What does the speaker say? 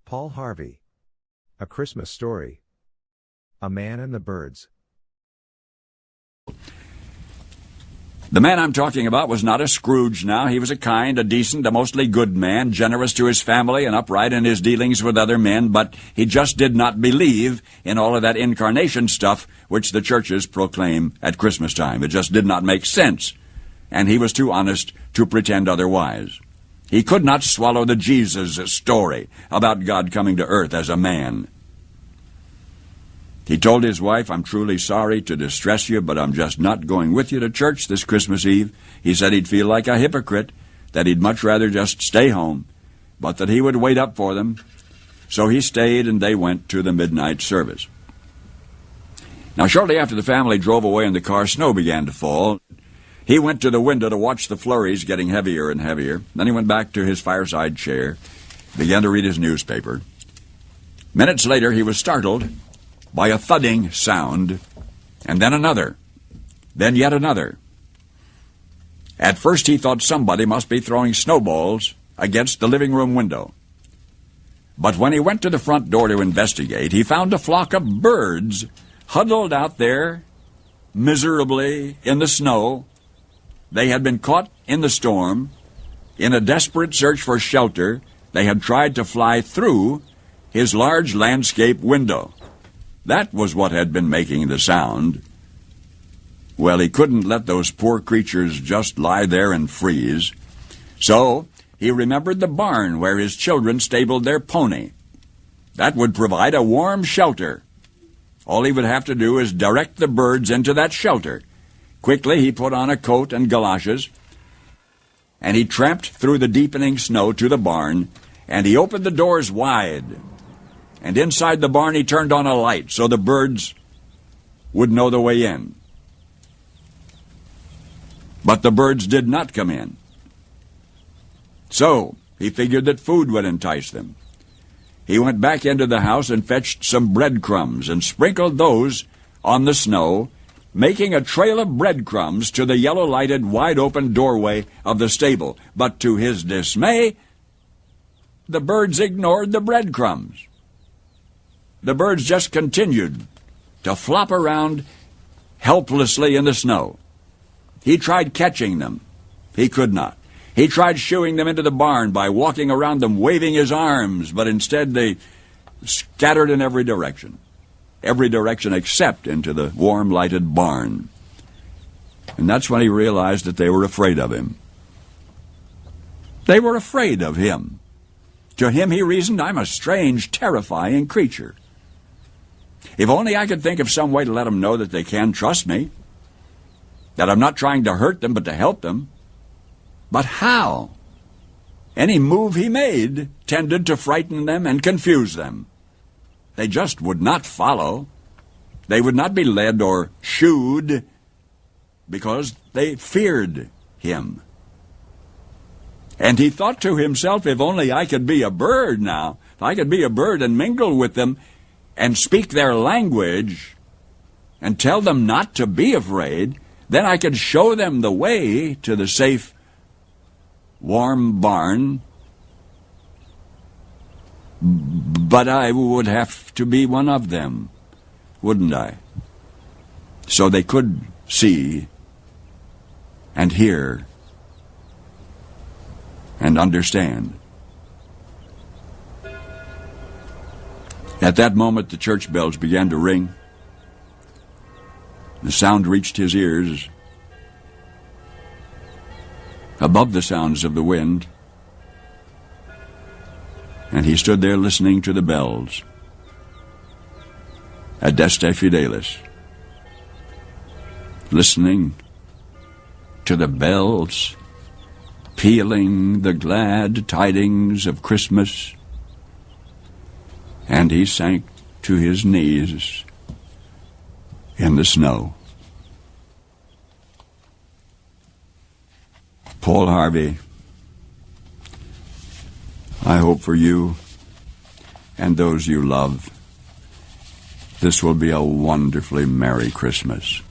Paul Harvey. A Christmas Story. A Man and the Birds. The man I'm talking about was not a Scrooge now. He was a kind, a decent, a mostly good man, generous to his family and upright in his dealings with other men, but he just did not believe in all of that incarnation stuff which the churches proclaim at Christmas time. It just did not make sense, and he was too honest to pretend otherwise. He could not swallow the Jesus story about God coming to earth as a man. He told his wife, "I'm truly sorry to distress you, but I'm just not going with you to church this Christmas Eve." He said he'd feel like a hypocrite, that he'd much rather just stay home, but that he would wait up for them. So he stayed, and they went to the midnight service. Now, shortly after the family drove away in the car, snow began to fall. He went to the window to watch the flurries getting heavier and heavier. Then he went back to his fireside chair, began to read his newspaper. Minutes later, he was startled by a thudding sound, and then another, then yet another. At first he thought somebody must be throwing snowballs against the living room window. But when he went to the front door to investigate, he found a flock of birds huddled out there miserably in the snow. They had been caught in the storm. In a desperate search for shelter, they had tried to fly through his large landscape window. That was what had been making the sound. Well, he couldn't let those poor creatures just lie there and freeze. So he remembered the barn where his children stabled their pony. That would provide a warm shelter. All he would have to do is direct the birds into that shelter. Quickly he put on a coat and galoshes, and he tramped through the deepening snow to the barn, and he opened the doors wide. And inside the barn he turned on a light so the birds would know the way in. But the birds did not come in. So he figured that food would entice them. He went back into the house and fetched some breadcrumbs and sprinkled those on the snow, making a trail of breadcrumbs to the yellow-lighted, wide-open doorway of the stable. But to his dismay, the birds ignored the breadcrumbs. The birds just continued to flop around helplessly in the snow. He tried catching them. He could not. He tried shooing them into the barn by walking around them, waving his arms, but instead they scattered in every direction except into the warm, lighted barn. And that's when he realized that they were afraid of him. They were afraid of him. To him, he reasoned, "I'm a strange, terrifying creature. If only I could think of some way to let them know that they can trust me, that I'm not trying to hurt them but to help them. But how?" Any move he made tended to frighten them and confuse them. They just would not follow. They would not be led or shooed because they feared him. And he thought to himself, if only I could be a bird now, if I could be a bird and mingle with them and speak their language and tell them not to be afraid, then I could show them the way to the safe, warm barn. But I would have to be one of them, wouldn't I? So they could see and hear and understand. At that moment, the church bells began to ring. The sound reached his ears above the sounds of the wind, and he stood there listening to the bells. Adeste Fidelis. Listening to the bells, pealing the glad tidings of Christmas, and he sank to his knees in the snow. Paul Harvey, I hope for you and those you love, this will be a wonderfully Merry Christmas.